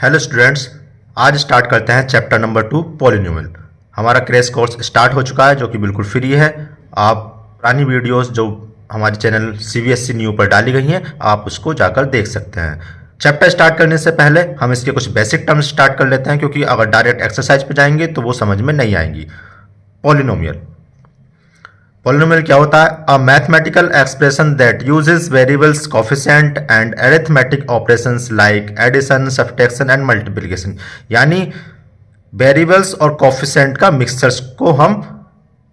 Hello students, आज start करते हैं चैप्टर नंबर 2 पॉलिनोमियल। हमारा क्रैश कोर्स स्टार्ट हो चुका है जो कि बिल्कुल फ्री है। आप पुरानी वीडियोस जो हमारे चैनल CBSE न्यू पर डाली गई हैं आप उसको जाकर देख सकते हैं। चैप्टर स्टार्ट करने से पहले हम इसके कुछ बेसिक टर्म्स स्टार्ट कर लेते हैं क्योंकि अगर डायरेक्ट एक्सरसाइज पे जाएंगे तो वो समझ में नहीं आएंगी। पॉलिनोमियल पॉलिनोमियल क्या होता है? A mathematical expression that uses variables, coefficient and arithmetic operations like addition, subtraction and multiplication. यानी वेरिएबल्स और कोफिशिएंट का मिक्सचर्स को हम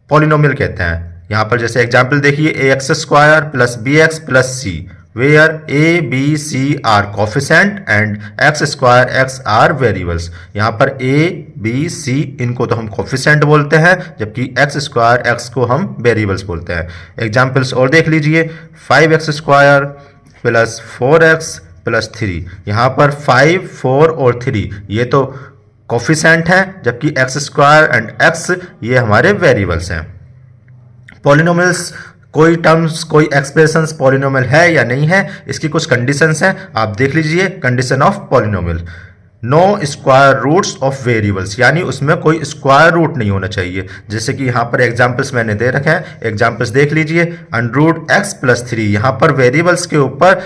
पॉलिनोमियल कहते हैं। यहाँ पर जैसे एग्जांपल देखिए, ax² plus bx plus c where a b c are coefficient and x² x are variables. यहाँ पर a b c इनको तो हम कोफिशिएंट बोलते हैं जबकि x² x को हम वेरिएबल्स बोलते हैं। एग्जांपल्स और देख लीजिए, 5x² प्लस 4x प्लस 3। यहाँ पर 5, 4 और 3 ये तो कोफिशिएंट हैं जबकि x² एंड x ये हमारे वेरिएबल्स हैं। पॉलिनोमियल्स कोई टर्म्स, कोई एक्सप्रेशंस पॉलिनोमियल है या नहीं है, इसकी कुछ कंडीशंस हैं, आप देख लीजिए। Condition of polynomial, no square roots of variables, यानी उसमें कोई स्क्वायर रूट नहीं होना चाहिए। जैसे कि यहाँ पर एग्जांपल्स मैंने दे रखे हैं, एग्जांपल्स देख लीजिए। √x प्लस 3, यहाँ पर वेरिएबल्स के ऊपर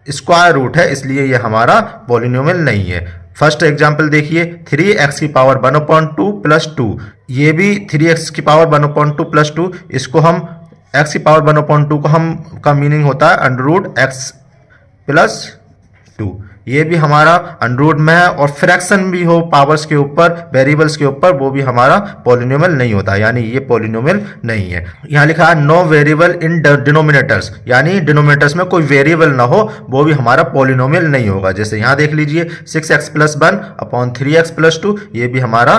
स्क्वायर रूट है इसलिए ये हमारा पॉलिनोमियल नहीं है। फर्स्ट एग्जाम्पल देखिए, 3x की पावर 1/2 प्लस 2, ये भी 3x की पावर 1/2 प्लस 2, इसको हम x की पावर 1/2 को हम का मीनिंग होता है √x प्लस 2। ये भी हमारा अंडररूट में है, और फ्रैक्शन भी हो पावर्स के ऊपर, वेरिएबल्स के ऊपर, वो भी हमारा पॉलिनोमियल नहीं होता, यानी ये पॉलिनोमियल नहीं है। यहाँ लिखा है नो वेरिएबल इन डिनोमिनेटर्स, यानी डिनोमिनेटर्स में कोई वेरिएबल ना हो वो भी हमारा पॉलिनोमियल नहीं होगा। जैसे यहाँ देख लीजिए 6x plus 1 upon 3x plus 2, ये भी हमारा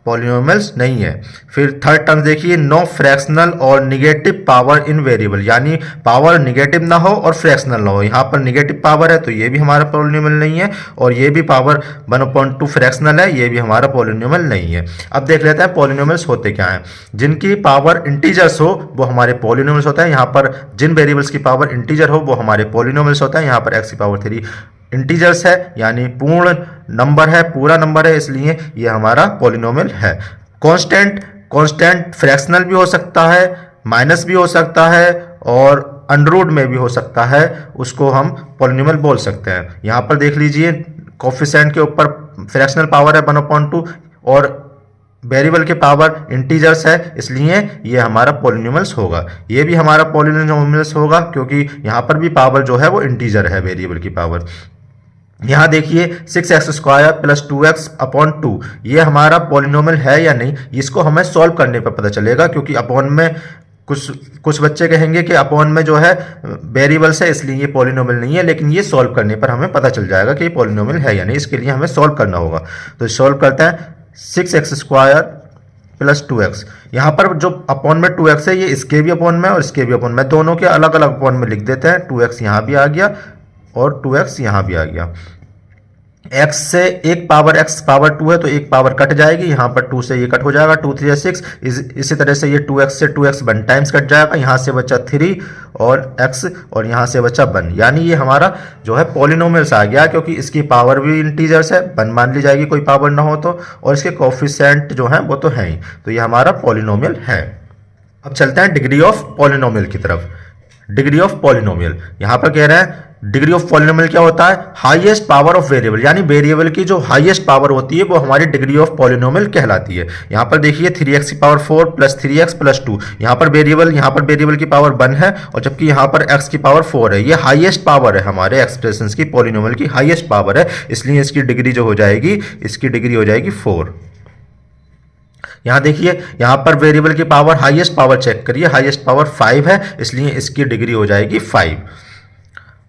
पॉलिनोमियल्स नहीं है। फिर थर्ड टर्म देखिए, नो फ्रैक्शनल और निगेटिव पावर इन वेरिएबल, यानी पावर निगेटिव ना हो और फ्रैक्शनल ना हो। यहाँ पर निगेटिव पावर है तो ये भी हमारा पॉलिनोमियल नहीं है, और ये भी पावर 1/2 फ्रैक्शनल है, ये भी हमारा पॉलिनोमियल नहीं है। अब देख लेते हैं पॉलिनोमियल्स होते क्या हैं। जिनकी पावर इंटीजर्स हो वो हमारे पॉलिनोमियल्स होता है। यहाँ पर जिन वेरिएबल्स की पावर इंटीजर हो वो हमारे पॉलिनोमियल्स होता है। यहाँ पर x की पावर 3 इंटीजर्स है, यानी पूर्ण नंबर है, पूरा नंबर है, इसलिए ये हमारा पॉलिनोमियल है। कांस्टेंट फ्रैक्शनल भी हो सकता है, माइनस भी हो सकता है, और अंडररूट में भी हो सकता है, उसको हम पॉलिनोमियल बोल सकते हैं। यहाँ पर देख लीजिए, कोफिशिएंट के ऊपर फ्रैक्शनल पावर है 1/2 और वेरिएबल के पावर इंटीजर्स है, इसलिए ये हमारा पॉलिनोमियल्स होगा। ये भी हमारा पॉलिनोमियल्स होगा क्योंकि यहाँ पर भी पावर जो है वो इंटीजर है, वेरिएबल की पावर। यहाँ देखिए 6x² प्लस 2x अपॉन 2, ये हमारा पॉलिनोमियल है या नहीं, इसको हमें सॉल्व करने पर पता चलेगा, क्योंकि अपॉन में कुछ बच्चे कहेंगे कि अपॉन में जो है वेरिएबल्स है इसलिए ये पॉलिनोमियल नहीं है, लेकिन ये सॉल्व करने पर हमें पता चल जाएगा कि ये पॉलिनोमियल है या नहीं। इसके लिए हमें सॉल्व करना होगा, तो सॉल्व करते हैं। 6x² प्लस 2x, यहाँ पर जो अपॉन में 2x है ये इसके भी अपॉन में और इसके भी अपॉन में, दोनों के अलग अलग अपॉन में लिख देते हैं। 2x यहाँ भी आ गया और 2x यहाँ भी आ गया। x से एक पावर x पावर 2 है तो एक पावर कट जाएगी, यहाँ पर 2 से ये कट हो जाएगा, 2 3 6। इसी तरह से ये 2x से 2x 1 टाइम्स कट जाएगा, यहाँ से बचा 3 और x, और यहाँ से बचा 1, यानी ये हमारा जो है पॉलिनोमियल्स आ गया, क्योंकि इसकी पावर भी इंटीजर्स है, 1 मान ली जाएगी कोई पावर ना हो तो, और इसके कोफिशिएंट जो हैं वो तो हैं ही, तो ये हमारा पॉलिनोमियल है। अब चलते हैं डिग्री ऑफ पॉलिनोमियल की तरफ। डिग्री ऑफ पॉलिनोमियल, यहाँ पर कह रहे हैं डिग्री ऑफ पॉलिनोमियल क्या होता है? हाईएस्ट पावर ऑफ वेरिएबल, यानी वेरिएबल की जो हाईएस्ट पावर होती है वो हमारी डिग्री ऑफ पॉलिनोमियल कहलाती है। यहाँ पर देखिए 3x की पावर 4 प्लस 3x प्लस 2, यहाँ पर वेरिएबल की पावर 1 है, और जबकि यहाँ पर x की पावर 4 है। ये हाईएस्ट पावर है हमारे एक्सप्रेशंस की, पॉलिनोमियल की हाईएस्ट पावर है, इसलिए इसकी डिग्री जो हो जाएगी, इसकी डिग्री हो जाएगी 4। यहाँ देखिए, यहाँ पर वेरिएबल की पावर, हाईएस्ट पावर चेक करिए, हाईएस्ट पावर 5 है, इसलिए इसकी डिग्री हो जाएगी 5।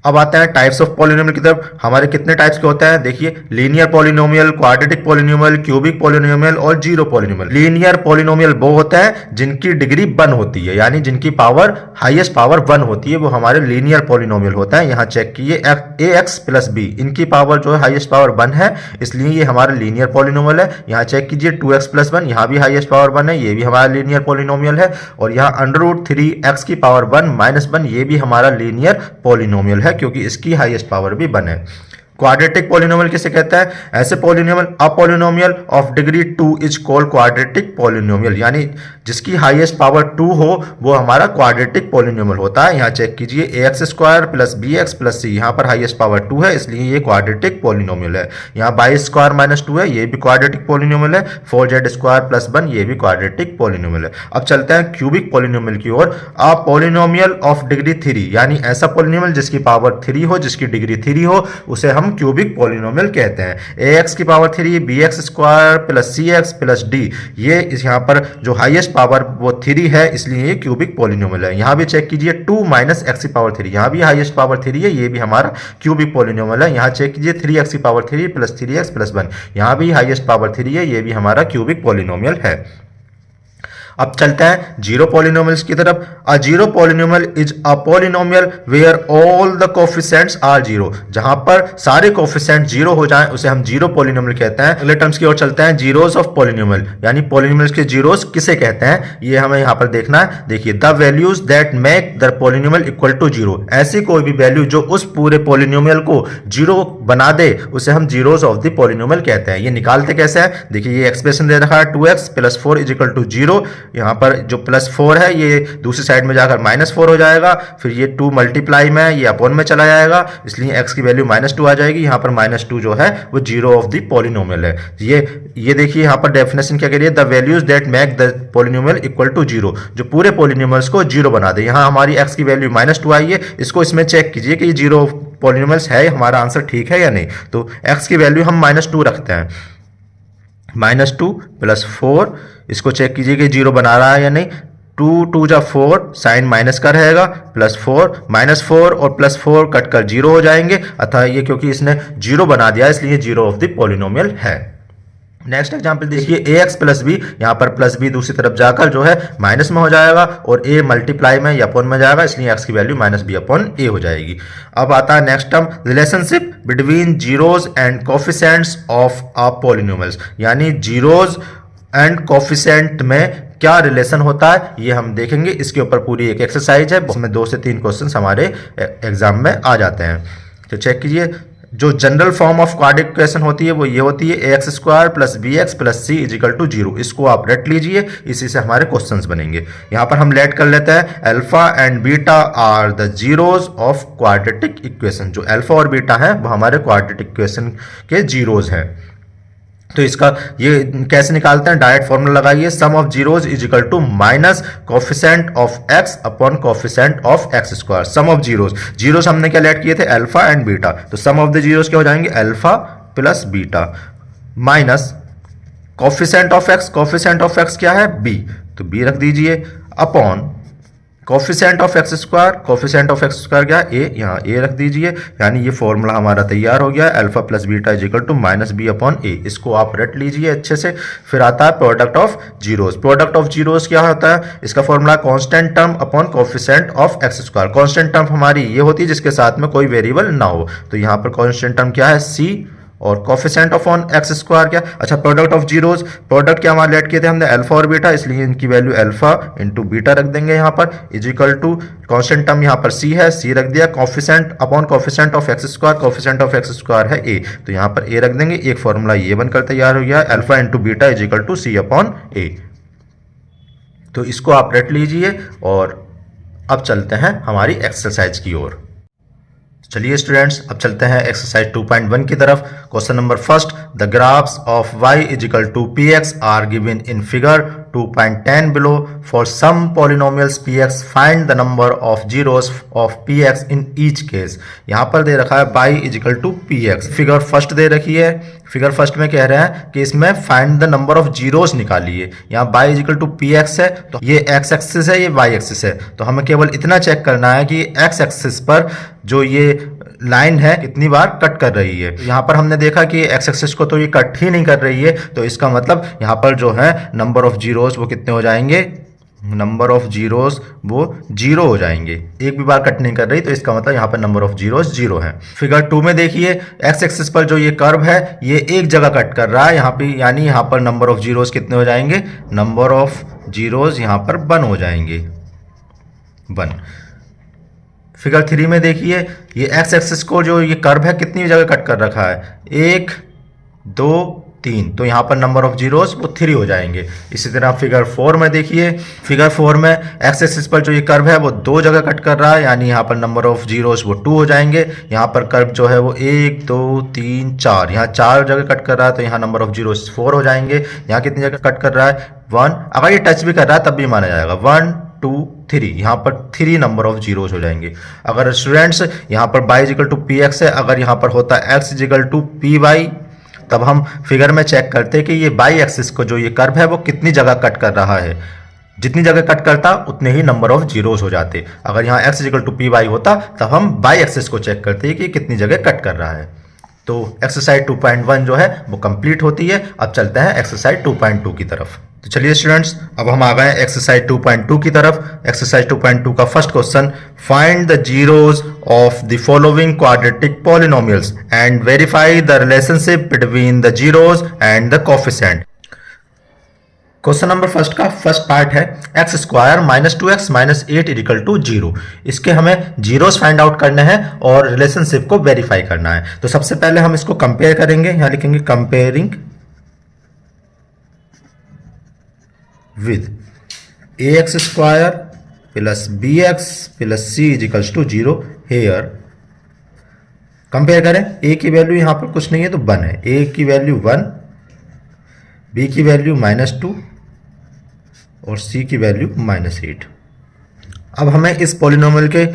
अब आते हैं टाइप्स ऑफ पॉलिनोमियल की तरफ। हमारे कितने टाइप्स के होते हैं देखिए, linear polynomial, quadratic polynomial, cubic polynomial और जीरो पॉलिनोमियल। लीनियर पॉलिनोमियल वो होता है जिनकी डिग्री 1 होती है, यानी जिनकी पावर हाईएस्ट पावर 1 होती है, वो हमारे लीनियर पॉलिनोमियल होता है। यहाँ चेक कीजिए, ax प्लस b, इनकी पावर जो है हाईएस्ट पावर 1 है, इसलिए ये हमारा लीनियर पॉलिनोमियल है। यहाँ चेक कीजिए 2x प्लस 1, यहाँ भी हाईएस्ट पावर 1 है, ये भी हमारा लीनियर पॉलिनोमियल है। और यहाँ √3x की पावर 1 माइनस 1, ये भी हमारा लीनियर पॉलिनोमियल है, क्योंकि इसकी हाईएस्ट पावर भी 1 है। क्वाड्रेटिक पॉलिनोमियल किसे कहते हैं? ऐसे polynomial, a polynomial of degree 2 is called quadratic polynomial, यानी जिसकी हाईएस्ट पावर 2 हो वो हमारा क्वाड्रेटिक पॉलिनोमियल होता है। यहाँ चेक कीजिए, ax square plus bx plus c, यहाँ पर हाईएस्ट पावर 2 है इसलिए ये क्वाड्रेटिक पॉलिनोमियल है। यहाँ बाई स्क्वायर माइनस 2 है, ये भी क्वाड्रेटिक पॉलिनोमियल है। 4z स्क्वायर प्लस 1 ये भी क्वाड्रेटिक पॉलिनोमियल है। अब चलते हैं क्यूबिक पॉलिनोमियल की ओर। अ पॉलिनोमियल ऑफ डिग्री 3, यानी ऐसा पॉलिनोमियल जिसकी पावर 3 हो, जिसकी डिग्री 3 हो, उसे हम क्यूबिक पॉलिनोमियल कहते हैं। ax की power 3, bx square plus cx plus d, ये यहाँ पर जो हाईएस्ट पावर वो 3 है इसलिए ये क्यूबिक पॉलिनोमियल है। यहाँ भी चेक कीजिए 2 माइनस एक्स की पावर 3, यहाँ भी हाईएस्ट पावर 3 है, ये भी हमारा क्यूबिक पॉलिनोमियल है। यहाँ चेक कीजिए 3x की पावर 3 प्लस 3x प्लस 1, यहाँ भी हाईएस्ट पावर 3 है, ये भी हमारा क्यूबिक पॉलिनोमियल है। अब चलते हैं जीरो पॉलिनोमियल्स की तरफ। A zero polynomial is a polynomial where all the coefficients are zero, जहां पर सारे कोफिशिएंट जीरो हो जाएं उसे हम जीरो पॉलिनोमियल कहते हैं। अगले टर्म्स की ओर चलते हैं, जीरोस ऑफ पॉलिनोमियल, यानी पॉलिनोमियल्स के जीरोस किसे कहते हैं ये हमें यहां पर देखना है। देखिए, the values that make the polynomial equal to zero, ऐसी कोई भी वैल्यू जो उस पूरे पॉलिनोमियल को जीरो बना दे उसे हम जीरोस ऑफ द पॉलिनोमियल कहते हैं। ये निकालते कैसे हैं? देखिए, ये एक्सप्रेशन दे रखा है 2x plus 4 is equal to zero. यहाँ पर जो प्लस 4 है ये दूसरी साइड में जाकर -4 हो जाएगा, फिर ये 2 मल्टीप्लाई में ये अपॉन में चला जाएगा, इसलिए x की वैल्यू -2 आ जाएगी। यहाँ पर -2 जो है वो जीरो ऑफ द पॉलिनोमियल है। ये देखिए यहाँ पर डेफिनेशन क्या कह रही है, the values that make the polynomial equal to zero, जो पूरे पॉलिनोमियल्स को जीरो बना दे। यहाँ हमारी x की वैल्यू -2 आई है, इसको इसमें चेक कीजिए कि ये जीरो पॉलिनोमियल्स है, हमारा आंसर ठीक है या नहीं। तो x की वैल्यू हम -2 रखते हैं, -2 प्लस 4, इसको चेक कीजिए कि जीरो बना रहा है या नहीं। 2 2 जा 4, साइन माइनस का रहेगा, प्लस 4, -4 और प्लस 4 कट कर जीरो हो जाएंगे, अतः ये क्योंकि इसने जीरो बना दिया इसलिए जीरो ऑफ द पॉलिनोमियल है। नेक्स्ट एग्जाम्पल देखिए, ax प्लस बी, यहाँ पर प्लस बी दूसरी तरफ जाकर जो है माइनस में हो जाएगा और a मल्टीप्लाई में या अपॉन में जाएगा, इसलिए x की वैल्यू -b अपॉन a हो जाएगी। अब आता है next term, relationship between zeros and coefficients of a polynomials, यानी जीरोज एंड कोफिशिएंट में क्या रिलेशन होता है ये हम देखेंगे। इसके ऊपर पूरी एक एक्सरसाइज है, इसमें 2 से 3 क्वेश्चन हमारे एग्जाम में आ जाते हैं। तो चेक कीजिए, जो general form of quadratic equation होती है वो ये होती है ax square plus bx plus c is equal to zero. इसको आप रट लीजिए, इसी से हमारे क्वेश्चंस बनेंगे। यहाँ पर हम लेट कर लेते हैं, alpha and beta are the zeros of quadratic equation. जो अल्फा और बीटा है वो हमारे क्वाड्रेटिक इक्वेशन के जीरोज हैं। तो इसका ये कैसे निकालते हैं, डायरेक्ट फॉर्मूला लगाइए, sum of zeros is equal to minus coefficient of x upon coefficient of x square. Sum of zeros हमने क्या लेट किए थे, अल्फा एंड बीटा, तो सम ऑफ द जीरोज क्या हो जाएंगे, alpha plus beta minus coefficient of x क्या है, b, तो b रख दीजिए, upon coefficient of x square क्या है, a, यहाँ a रख दीजिए। यानी ये फॉर्मूला हमारा तैयार हो गया है, alpha plus beta is equal to -b upon a। इसको आप रट लीजिए अच्छे से। फिर आता है प्रोडक्ट ऑफ जीरोज क्या होता है, इसका formula constant term upon coefficient of x square. Constant term हमारी ये होती है जिसके साथ में कोई वेरिएबल ना हो, तो यहाँ पर कांस्टेंट टर्म क्या है, c, और coefficient of on x square क्या, अच्छा प्रोडक्ट ऑफ जीरोज, प्रोडक्ट क्या हमारे लेट किए थे हमने, अल्फा और बीटा, इसलिए इनकी वैल्यू अल्फा इंटू बीटा रख देंगे यहाँ पर, is equal to constant term यहाँ पर c है, c रख दिया, coefficient upon coefficient of x square, coefficient of x square है a, तो यहाँ पर a रख देंगे। एक फॉर्मूला ये बनकर तैयार हो गया, alpha into beta is equal to c upon a। तो इसको आप रट लीजिए और अब चलते हैं हमारी एक्सरसाइज की ओर। चलिए स्टूडेंट्स, अब चलते हैं एक्सरसाइज 2.1 की तरफ। Question number first, the graphs of y is equal to px are given in figure 2.10 below. For some polynomials px find the number of zeros of px in each case. यहाँ पर दे रखा है y is equal to px, figure first दे रखी है। Figure first में कह रहे हैं कि इसमें find the number of zeros निकालिए। यहाँ y is equal to px है, तो ये x एक्सिस है, ये y एक्सिस है, तो हमें केवल इतना चेक करना है कि x एक्सिस पर जो ये लाइन है कितनी बार कट कर रही है। यहाँ पर हमने देखा कि x एक्सिस को तो ये कट ही नहीं कर रही है, तो इसका मतलब यहाँ पर जो है नंबर ऑफ जीरोस वो कितने हो जाएंगे, नंबर ऑफ जीरोस वो जीरो हो जाएंगे। एक भी बार कट नहीं कर रही, तो इसका मतलब यहाँ पर नंबर ऑफ जीरोस जीरो है। फिगर 2 में देखिए, x एक्सिस पर जो ये कर्व है ये एक जगह कट कर रहा है यहाँ पे, यानी यहाँ पर नंबर ऑफ जीरोस कितने हो जाएंगे, नंबर ऑफ जीरोस यहाँ पर 1 हो जाएंगे, 1। फिगर 3 में देखिए ये एक्स एक्सिस को जो ये कर्व है कितनी जगह कट कर रखा है, 1 2 3, तो यहाँ पर नंबर ऑफ जीरोस वो 3 हो जाएंगे। इसी तरह फिगर 4 में देखिए, फिगर 4 में एक्स एक्सिस पर जो ये कर्व है वो 2 जगह कट कर रहा है, यानी यहाँ पर नंबर ऑफ जीरोस वो 2 हो जाएंगे। यहाँ पर कर्व जो है वो 1 2 3 4, यहाँ 4 जगह कट कर रहा है तो यहाँ नंबर ऑफ जीरोस 4 हो जाएंगे। यहाँ कितनी जगह कट कर रहा है, 1, अगर ये टच भी कर रहा है तब भी माना जाएगा, 1 2 3, यहाँ पर 3 नंबर ऑफ जीरोस हो जाएंगे। अगर स्टूडेंट्स यहाँ पर y is equal to p x है, अगर यहाँ पर होता है x is equal to p y, तब हम फिगर में चेक करते हैं कि ये बाई एक्सिस को जो ये कर्व है वो कितनी जगह कट कर रहा है। जितनी जगह कट करता उतने ही नंबर ऑफ जीरोस हो जाते। अगर यहाँ x is equal to p y होता तब हम बाई एक्सिस को चेक करते हैं कि कितनी जगह कट कर रहा है। तो एक्सरसाइज 2.1 जो है वो कंप्लीट होती है। अब चलते हैं एक्सरसाइज 2.2 की तरफ। तो चलिए स्टूडेंट्स, अब हम आ गए एक्सरसाइज 2.2 की तरफ। एक्सरसाइज 2.2 का first question, find the zeros of the following quadratic polynomials and verify the relationship between the zeros and the coefficient. Question number first का फर्स्ट पार्ट है x square minus 2x minus 8 equal to 0। इसके हमें zeros find out करने हैं और relationship को verify करना है। तो सबसे पहले हम इसको कंपेयर करेंगे, यहां लिखेंगे comparing with ax square plus bx plus c equals to 0। Here compare करें, a की वैल्यू यहां पर कुछ नहीं है तो 1 है, a की वैल्यू 1, b की वैल्यू -2 और c की वैल्यू -8। अब हमें इस पॉलिनोमियल के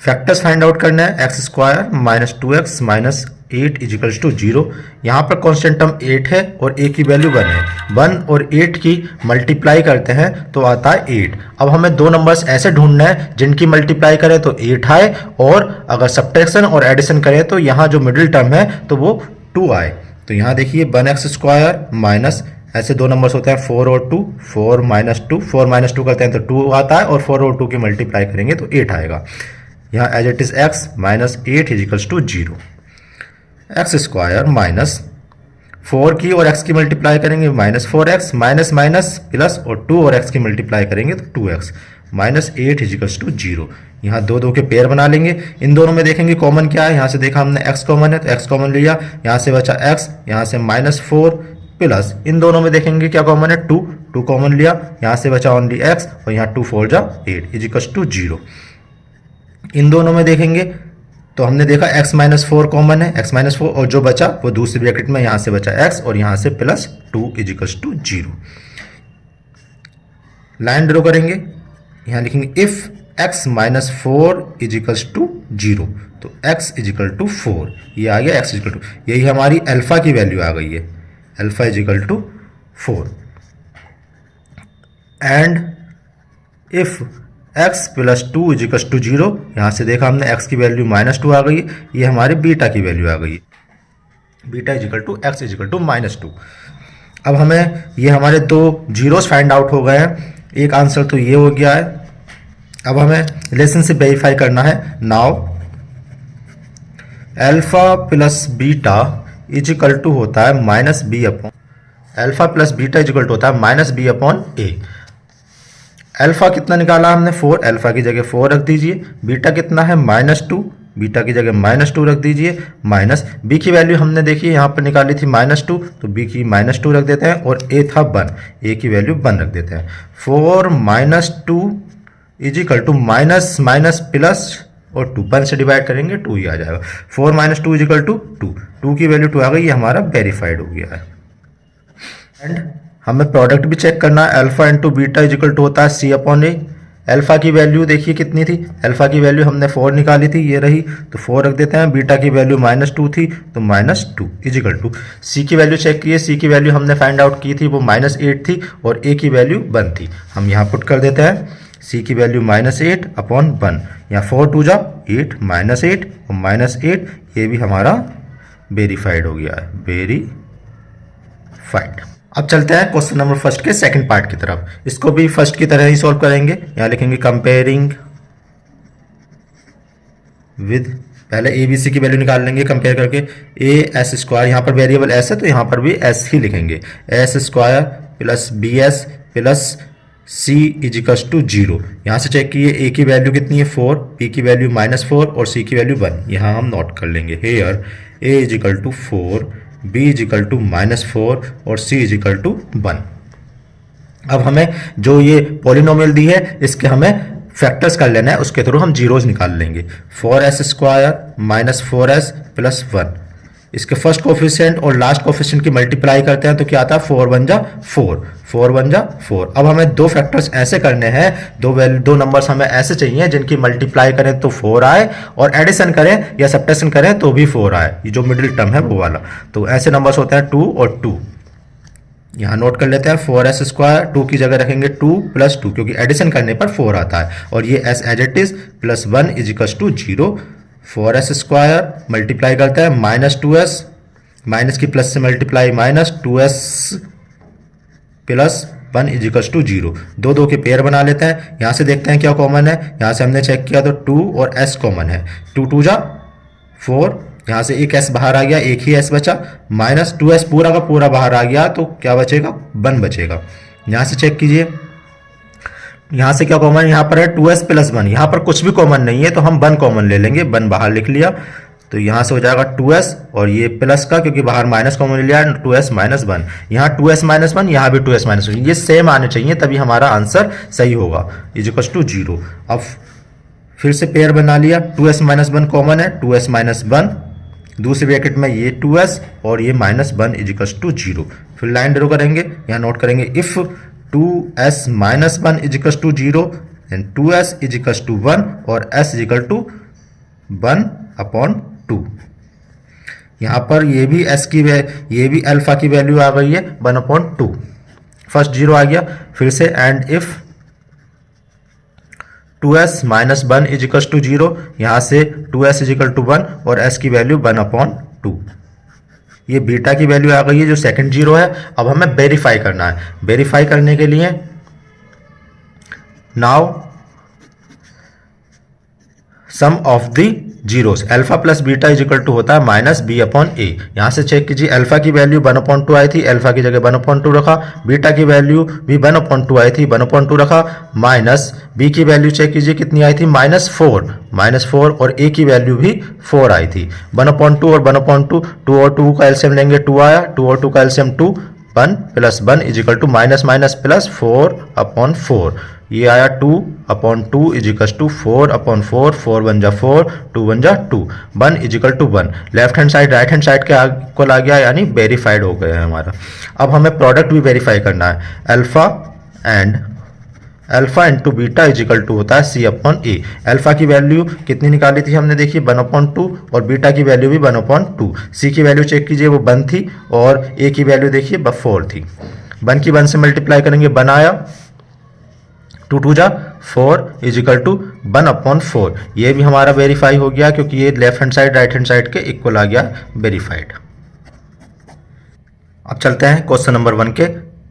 फैक्टर्स फाइंड आउट करना है। X square minus 2x minus 8 is equals to 0। यहाँ पर कॉन्स्टेंट टर्म 8 है और a की वैल्यू 1 है। 1 और 8 की मल्टीप्लाई करते हैं तो आता है 8। अब हमें दो नंबर्स ऐसे ढूंढना है जिनकी मल्टीप्लाई करें तो 8 आए, और अगर सब्ट्रैक्शन और एडिशन करें तो यहाँ जो मिडिल टर्म है तो वो 2 आए। तो यहाँ देखिए 1x स्क्वायर माइनस, ऐसे दो नंबर्स होते हैं 4 और 2, 4 माइनस 2, 4 माइनस 2 करते हैं तो 2 आता है, और 4 और 2 की मल्टीप्लाई करेंगे तो 8 आएगा। यहाँ as it is x minus 8 is equals to 0। X square minus 4 की और x की मल्टीप्लाई करेंगे minus 4x, minus minus plus, और 2 और x की मल्टीप्लाई करेंगे तो 2x माइनस 8 इजिकल्स टू 0। यहाँ दो दो के पेयर बना लेंगे। इन दोनों में देखेंगे कॉमन क्या है, यहाँ से देखा हमने x कॉमन है तो x कॉमन लिया, यहाँ से बचा x, यहाँ से -4 प्लस, इन दोनों में देखेंगे क्या कॉमन है, 2 कॉमन लिया, यहाँ से बचा ओनली x, और यहाँ 2 4 जा 8 इजिकल्स टू 0। इन दोनों में देखेंगे तो हमने देखा x माइनस 4 कॉमन है, x माइनस 4, और जो बचा वो दूसरी ब्रैकेट में यहाँ से बचा x और यहाँ से plus 2 is equals to 0। Line draw करेंगे, यहाँ लिखेंगे if x minus 4 is equals to 0, तो x इजिकल टू 4, ये आ गया x इजिकल टू, यही हमारी अल्फा की वैल्यू आ गई है, alpha is equal to 4। And if x plus 2 is equals to 0, यहाँ से देखा हमने x की वैल्यू -2 आ गई, ये हमारी बीटा की वैल्यू आ गई, beta is equal to x is equal to -2। अब हमें ये हमारे दो जीरोस फाइंड आउट हो गए हैं, एक आंसर तो ये हो गया है। अब हमें रिलेशनशिप वेरीफाई करना है। Now alpha plus beta is equal to होता है -b upon, alpha plus beta is equal to होता है -b अपॉन a। अल्फा कितना निकाला हमने 4, अल्फा की जगह 4 रख दीजिए, बीटा कितना है -2, बीटा की जगह -2 रख दीजिए, माइनस b की वैल्यू हमने देखी यहाँ पर निकाली थी -2, तो b की -2 रख देते हैं, और a था 1, a की वैल्यू 1 रख देते हैं। 4 -2 is equal to minus minus plus, और 2 1 से डिवाइड करेंगे 2 ही आ जाएगा। 4 माइनस 2 इजिकल टू 2 की वैल्यू 2 आ गई, ये हमारा वेरीफाइड हो गया है। एंड हमें प्रोडक्ट भी चेक करना है, alpha into beta is equal to होता है c अपॉन ए। अल्फा की वैल्यू देखिए कितनी थी, अल्फा की वैल्यू हमने 4 निकाली थी, ये रही, तो 4 रख देते हैं। बीटा की वैल्यू -2 थी तो -2 इजिकल टू, सी की वैल्यू चेक कीजिए, सी की वैल्यू हमने फाइंड आउट की थी वो -8 थी, और ए की वैल्यू 1 थी। हम यहाँ पुट कर देते हैं सी की वैल्यू -8 अपॉन 1, यहाँ 4 2 जा 8, -8 और -8, ये भी हमारा वेरीफाइड हो गया है, वेरीफाइड। अब चलते हैं क्वेश्चन नंबर फर्स्ट के सेकंड पार्ट की तरफ। इसको भी फर्स्ट की तरह ही सॉल्व करेंगे। यहाँ लिखेंगे कंपेयरिंग विद, पहले ए बी सी की वैल्यू निकाल लेंगे कंपेयर करके। ए एस स्क्वायर, यहाँ पर वेरिएबल एस है तो यहाँ पर भी एस ही लिखेंगे, s square plus b s plus c is equals to 0। यहाँ से चेक कीजिए ए की वैल्यू कितनी है 4, बी की वैल्यू -4 और सी की वैल्यू 1। यहाँ हम नोट कर लेंगे here a is equal to 4, b is equal to -4 और सी इजिकल टू 1। अब हमें जो ये पॉलिनोमियल दी है इसके हमें फैक्टर्स कर लेना है, उसके थ्रू हम जीरोज निकाल लेंगे। 4s² -4s + 1, इसके फर्स्ट कोफिशिएंट और लास्ट कोफिशिएंट की मल्टीप्लाई करते हैं तो क्या आता है 4 1 जा 4, 4 1 जा 4। अब हमें दो फैक्टर्स ऐसे करने हैं, दो नंबर्स हमें ऐसे चाहिए जिनकी मल्टीप्लाई करें तो 4 आए और एडिशन करें या सब्ट्रैक्शन करें तो भी 4 आए, ये जो मिडिल टर्म है वो वाला। तो ऐसे नंबर्स होते हैं 2 और 2। यहाँ नोट कर लेते हैं 4s², 2 की जगह रखेंगे 2 + 2 क्योंकि एडिशन करने पर 4 आता है, और ये s as it is +1 is equals to 0। 4s² multiply करते हैं -2s, माइनस की प्लस से मल्टीप्लाई -2s + 1 इजिकल्स टू 0। दो दो के पेयर बना लेते हैं। यहाँ से देखते हैं क्या कॉमन है, यहाँ से हमने चेक किया तो 2 और s कॉमन है, 2 2 जा 4, यहाँ से एक s बाहर आ गया, एक ही s बचा, -2s पूरा का पूरा बाहर आ गया तो क्या बचेगा 1 बचेगा। यहाँ से चेक कीजिए, यहाँ से क्या कॉमन, यहाँ पर है 2s + 1, यहाँ पर कुछ भी कॉमन नहीं है तो हम 1 कॉमन ले लेंगे, 1 बाहर लिख लिया तो यहाँ से हो जाएगा 2s और ये प्लस का क्योंकि बाहर माइनस कॉमन ले लिया 2s - 1, यहाँ 2s - 1, यहाँ भी 2s - 1, ये सेम आने चाहिए तभी हमारा आंसर सही होगा इजिकल्स टू 0। अब फिर से पेयर बना लिया, 2s - 1 कॉमन है, 2s - 1, दूसरे ब्रैकेट में ये 2s और ये -1 इजिकल्स टू 0। फिर लाइन ड्रॉ करेंगे, यहाँ नोट करेंगे if 2s - 1 is equals to 0 and 2s is equals to 1 और s इजिकल टू 1/2। यहाँ पर ये भी s की ये भी अल्फा की वैल्यू आ गई है 1/2, फर्स्ट 0 आ गया। फिर से and if 2s - 1 is equals to 0, यहाँ से 2s इजिकल टू 1 और s की वैल्यू 1/2। ये बीटा की वैल्यू आ गई है जो सेकंड 0 है। अब हमें वेरीफाई करना है, वेरीफाई करने के लिए now sum of the zeros, alpha plus beta is equal to होता है -b/a। यहाँ से चेक कीजिए, अल्फा की वैल्यू 1/2 आई थी, अल्फा की जगह 1/2 रखा, बीटा की वैल्यू भी 1/2 आई थी, 1/2 रखा, माइनस बी की वैल्यू चेक कीजिए कितनी आई थी -4 और ए की वैल्यू भी 4 आई थी। 1/2 और 1/2, 2 और 2 का एलसीएम लेंगे 2 आया, 2 और 2 का एलसीएम 2, 1 + 1 इजिकल टू -+ 4/4, ये आया 2/2 इजिकल्स टू 4/4, 4 1 जा 4, 2 1 जा 2, 1 is equal to 1। Left hand side right hand side के इक्वल आ गया, यानी वेरीफाइड हो गया है हमारा। अब हमें प्रोडक्ट भी वेरीफाई करना है, alpha into beta is equal to होता है c/a। अल्फा की वैल्यू कितनी निकाली थी हमने, देखिए 1/2 और बीटा की वैल्यू भी 1/2। सी की वैल्यू चेक कीजिए वो 1 थी और ए की वैल्यू देखिए 4 थी। 1 की 1 से मल्टीप्लाई करेंगे 1 आया, 2 2 जा 4 इजिकल टू 1/4। ये भी हमारा वेरीफाई हो गया क्योंकि ये left hand side right hand side के इक्वल आ गया, वेरीफाइड। अब चलते हैं क्वेश्चन नंबर 1 के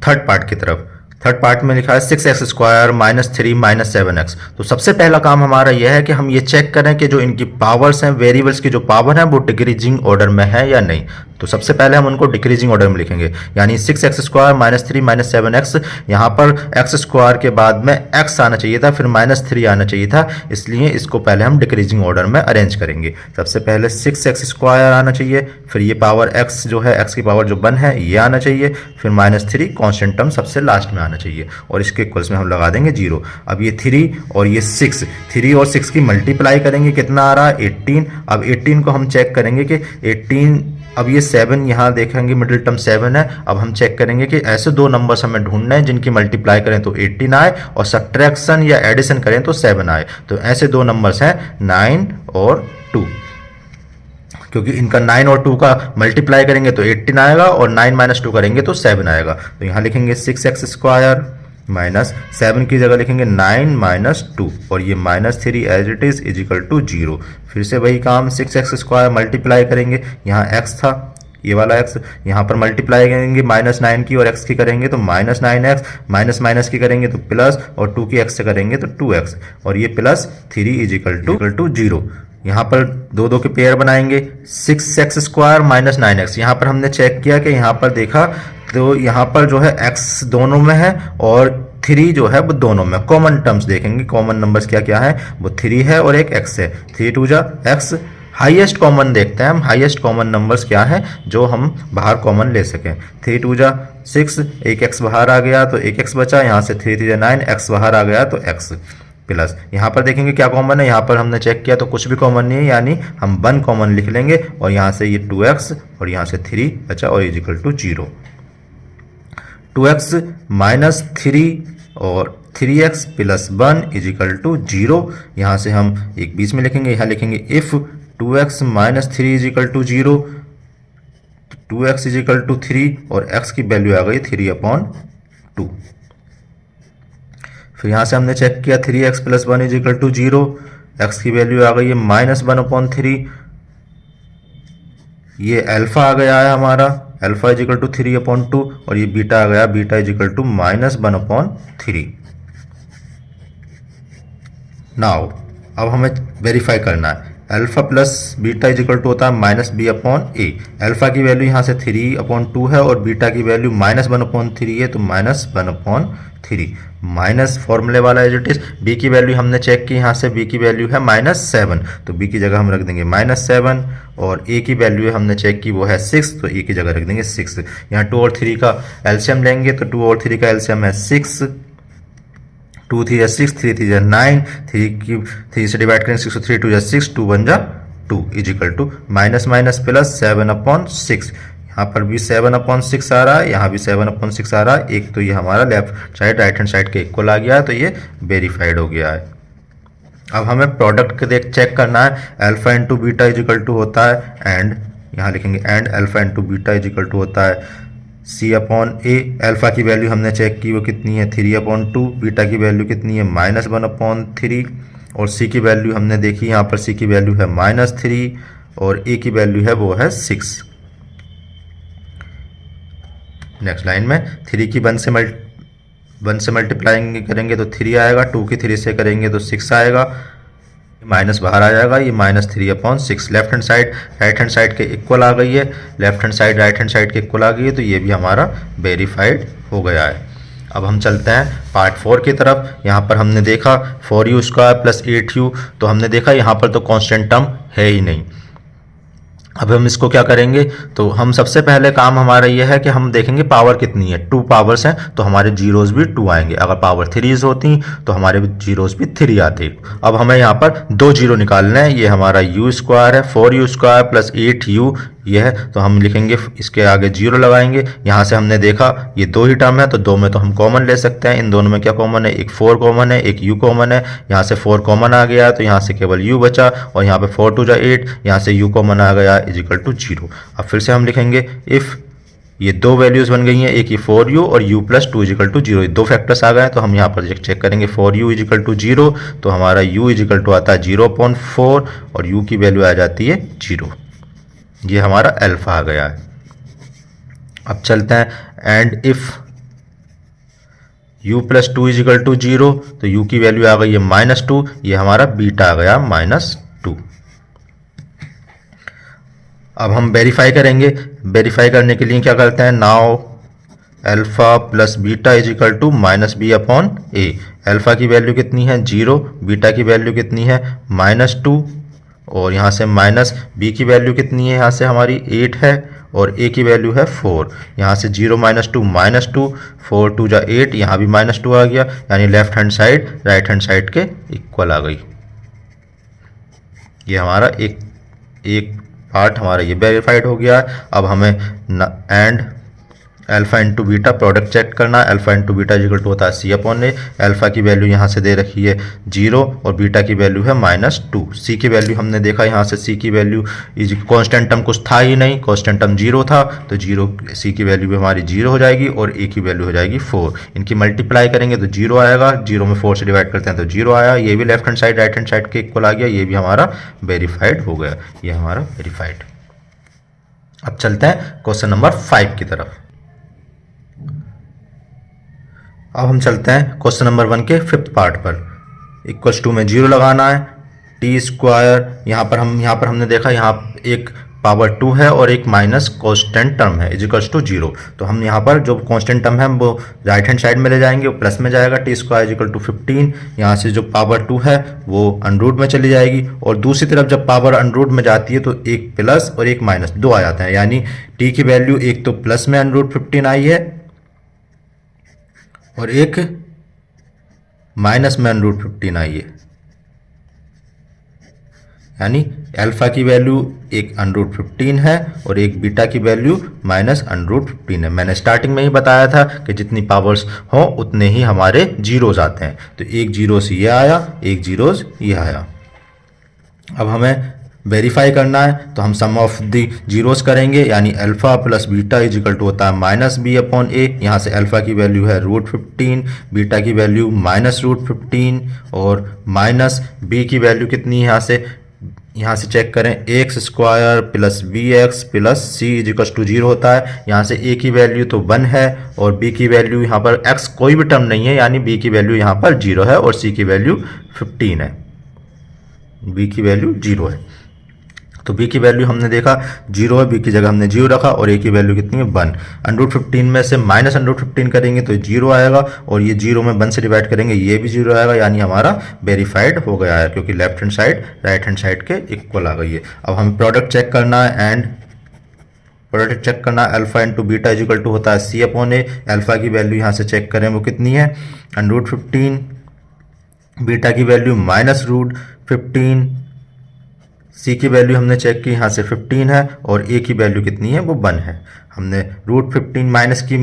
थर्ड पार्ट की तरफ। थर्ड पार्ट में लिखा है 6x² -3 7x। तो सबसे पहला काम हमारा यह है कि हम ये चेक करें कि जो इनकी पावर्स हैं, वेरिएबल्स की जो पावर है वो डिक्रीजिंग ऑर्डर में है या नहीं। तो सबसे पहले हम उनको डिक्रीजिंग ऑर्डर में लिखेंगे, यानी 6x² -3 7x, यहाँ पर x² के बाद में x आना चाहिए था, फिर -3 आना चाहिए था, इसलिए इसको पहले हम डिक्रीजिंग ऑर्डर में अरेंज करेंगे। सबसे पहले 6x² आना चाहिए, फिर ये पावर x जो है, x की पावर जो 1 है ये आना चाहिए, फिर -3 कॉन्स्टेंट टर्म सबसे लास्ट में आना चाहिए और इसके इक्वल्स में हम लगा देंगे 0। अब ये 3 और ये 6, 3 और 6 की मल्टीप्लाई करेंगे, कितना आ रहा है 18। अब 18 को हम चेक करेंगे कि 18, अब ये 7 यहाँ देखेंगे मिडिल टर्म 7 है। अब हम चेक करेंगे कि ऐसे दो नंबर्स हमें ढूंढने हैं जिनकी मल्टीप्लाई करें तो 18 आए और सब्ट्रैक्शन या एडिशन करें तो 7 आए। तो ऐसे दो नंबर्स हैं 9 और 2, क्योंकि इनका 9 और 2 का मल्टीप्लाई करेंगे तो 18 आएगा और 9 - 2 करेंगे तो 7 आएगा। तो यहाँ लिखेंगे 6x² -7 की जगह लिखेंगे 9 - 2 और ये -3 as it is is equal to 0। फिर से वही काम, 6x² मल्टीप्लाई करेंगे, यहाँ x था ये वाला x, यहाँ पर मल्टीप्लाई करेंगे -9 की और x की करेंगे तो -9x, माइनस की करेंगे तो प्लस और 2 की x से करेंगे तो 2x और ये +3 इजिकल टू 0। यहाँ पर दो दो के पेयर बनाएंगे, 6x² -9x। यहाँ पर हमने चेक किया कि यहाँ पर देखा तो यहाँ पर जो है x दोनों में है और 3 जो है वो दोनों में कॉमन टर्म्स देखेंगे, कॉमन नंबर्स क्या क्या है, वो 3 है और एक x है, 3 2 जा x। हाईएस्ट कॉमन देखते हैं हम, हाईएस्ट कॉमन नंबर्स क्या है जो हम बाहर कॉमन ले सकें। 3 2 जा 6, एक x बाहर आ गया तो एक x बचा, यहाँ से 3 3 जा 9, x बाहर आ गया तो x प्लस यहाँ पर देखेंगे क्या कॉमन है, यहाँ पर हमने चेक किया तो कुछ भी कॉमन नहीं है, यानी हम 1 कॉमन लिख लेंगे और यहाँ से ये 2x और यहाँ से 3 बचा और is equal to 0। 2x minus 3 और 3x plus 1 is equal to 0। यहाँ से हम एक बीच में लिखेंगे, यहाँ लिखेंगे if 2x minus 3 is equal to 0, 2x is equal to 3 और x की वैल्यू आ गई 3/2। फिर यहाँ से हमने चेक किया 3x plus 1 is equal to 0, x की वैल्यू आ गई है -1/3, ये अल्फा आ गया है हमारा, अल्फा इज इक्वल टू 3/2 और ये बीटा आ गया, beta is equal to -1/3। Now अब हमें वेरीफाई करना है, alpha plus beta is equal to होता है -b/a। अल्फा की वैल्यू यहाँ से 3/2 है और बीटा की वैल्यू -1/3 है, तो -1/3 माइनस फॉर्मूले वाला एज इट इज। बी की वैल्यू हमने चेक की, यहाँ से बी की वैल्यू है -7, तो बी की जगह हम रख देंगे -7 और ए की वैल्यू हमने चेक की वो है 6, तो ए की जगह रख देंगे 6। यहाँ 2 और 3 का एलसीएम लेंगे तो 2 और 3 का एलसीएम है 6, 2 3 6, 3 3 9, 3 से डिवाइड करेंगे 6 3 2 6, 2 1 2 is equal to minus minus plus 7/6। यहाँ पर भी 7/6 आ रहा है, यहाँ भी 7/6 आ रहा है, एक तो ये हमारा left side right hand side के इक्वल आ गया है, तो ये वेरीफाइड हो गया है। अब हमें प्रोडक्ट देख चेक करना है, alpha into beta is equal to होता है एंड, यहाँ लिखेंगे and alpha into beta is equal to होता है C/A। अल्फा की वैल्यू हमने चेक की वो कितनी है 3/2, बीटा की वैल्यू कितनी है -1/3 और C की वैल्यू हमने देखी, यहाँ पर C की वैल्यू है -3 और A की वैल्यू है वो है 6। नेक्स्ट लाइन में 3 की 1 से मल्टीप्लाई करेंगे तो 3 आएगा, 2 की 3 से करेंगे तो 6 आएगा, माइनस बाहर आ जाएगा, ये -3/6। Left hand side right hand side के इक्वल आ गई है, left hand side right hand side के इक्वल आ गई है, तो ये भी हमारा वेरीफाइड हो गया है। अब हम चलते हैं पार्ट 4 की तरफ। यहाँ पर हमने देखा 4u² प्लस 8u, तो हमने देखा यहाँ पर तो कांस्टेंट टर्म है ही नहीं। अब हम इसको क्या करेंगे, तो हम सबसे पहले काम हमारा ये है कि हम देखेंगे पावर कितनी है। 2 पावर्स हैं तो हमारे जीरोस भी 2 आएंगे, अगर पावर 3 होती तो हमारे जीरोस भी 3 आते। अब हमें यहाँ पर 2 जीरो निकालना है, ये हमारा u² है, 4u² प्लस 8u ये है, तो हम लिखेंगे इसके आगे 0 लगाएंगे। यहाँ से हमने देखा ये 2 ही टर्म है तो 2 में तो हम कॉमन ले सकते हैं। इन दोनों में क्या कॉमन है, एक 4 कॉमन है, एक u कॉमन है। यहाँ से 4 कॉमन आ गया तो यहाँ से केवल u बचा और यहाँ पे 4 2 8, यहाँ से u कॉमन आ गया इज इक्वल टू 0। अब फिर से हम लिखेंगे इफ ये 2 वैल्यूज बन गई हैं, एक ही 4u और u plus 2 is equal to 0, 2 factors आ गए तो हम यहाँ पर चेक करेंगे 4u इज इक्वल टू 0, तो हमारा u इज इक्वल टू आता है 0/4 और u की वैल्यू आ जाती है 0। ये हमारा अल्फा आ गया है। अब चलते हैं and if u plus 2 is equal to 0, तो u की वैल्यू आ गई है -2, ये हमारा बीटा आ गया -2। अब हम वेरीफाई करेंगे, वेरीफाई करने के लिए क्या करते हैं, now alpha plus beta is equal to -b/a। Alpha की वैल्यू कितनी है 0, बीटा की वैल्यू कितनी है -2 और यहाँ से माइनस b की वैल्यू कितनी है, यहाँ से हमारी 8 है और a की वैल्यू है 4। यहाँ से 0 -2 -2, 4 2 8, यहाँ भी -2 आ गया, यानी left hand side right hand side के इक्वल आ गई। ये हमारा एक पार्ट हमारा ये वेरीफाइड हो गया है। अब हमें and alpha into beta product check करना है। Alpha into beta equal to होता है C/A। अल्फा की वैल्यू यहाँ से दे रखी है 0 और बीटा की वैल्यू है -2। C की वैल्यू हमने देखा, यहाँ से C की वैल्यू इज कॉन्स्टेंट टर्म कुछ था ही नहीं, कॉन्स्टेंट टर्म 0 था, तो 0 C की वैल्यू भी हमारी 0 हो जाएगी और A की वैल्यू हो जाएगी 4। इनकी मल्टीप्लाई करेंगे तो 0 आएगा, 0 में 4 से डिवाइड करते हैं तो 0 आया, ये भी left hand side right hand side के इक्वल आ गया, ये भी हमारा वेरीफाइड हो गया, ये हमारा वेरीफाइड। अब चलते हैं क्वेश्चन नंबर 5 की तरफ। अब हम चलते हैं क्वेश्चन नंबर 1 के 5th पार्ट पर। इक्वल्स टू में 0 लगाना है, t², यहाँ पर हमने देखा यहाँ एक पावर 2 है और एक माइनस कांस्टेंट टर्म है इजिकल्स टू 0। तो हम यहाँ पर जो कांस्टेंट टर्म है वो राइट हैंड साइड में ले जाएंगे, वो प्लस में जाएगा, टी स्क्वायर इजिकल टू 15। यहाँ से जो पावर 2 है वो अंडरूट में चली जाएगी, और दूसरी तरफ जब पावर अंडरूट में जाती है तो एक प्लस और एक माइनस दो आ जाते हैं, यानी टी की वैल्यू एक तो प्लस में अंडरूट 15 आई है और एक माइनस में अंडरूट 15 आई है, यानी अल्फा की वैल्यू एक अंडरूट 15 है और एक बीटा की वैल्यू माइनस अंडरूट 15 है। मैंने स्टार्टिंग में ही बताया था कि जितनी पावर्स हों उतने ही हमारे जीरोस आते हैं। तो एक जीरोस ये आया, एक जीरोस ये आया। अब हमें वेरीफाई करना है, तो हम सम ऑफ द जीरोस करेंगे, यानी alpha plus beta is equal to होता है माइनस बी अपॉन ए। यहाँ से अल्फा की वैल्यू है √15, बीटा की वैल्यू माइनस √15 और माइनस बी की वैल्यू कितनी है यहाँ से चेक करें, x square plus b x plus c is equal to 0 होता है। यहाँ से ए की वैल्यू तो 1 है और बी की वैल्यू यहाँ पर एक्स कोई भी टर्म नहीं है, यानी बी की वैल्यू यहाँ पर 0 है और सी की वैल्यू 15 है, बी की वैल्यू 0 है। तो b की वैल्यू हमने देखा 0 है, b की जगह हमने 0 रखा और a की वैल्यू कितनी है 1। √15 में से माइनस √15 करेंगे तो 0 आएगा और ये 0 में 1 से डिवाइड करेंगे ये भी 0 आएगा, यानी हमारा वेरीफाइड हो गया है, क्योंकि left hand side right hand side के इक्वल आ गई है। अब हमें प्रोडक्ट चेक करना है, एंड प्रोडक्ट चेक करना है, alpha into beta is equal to होता है सी अपॉन ए। अल्फा की वैल्यू यहाँ से चेक करें वो कितनी है √15, बीटा की वैल्यू माइनस √15, सी की वैल्यू हमने चेक की यहाँ से 15 है और ए की वैल्यू कितनी है वो 1 है। हमने √15 माइनस की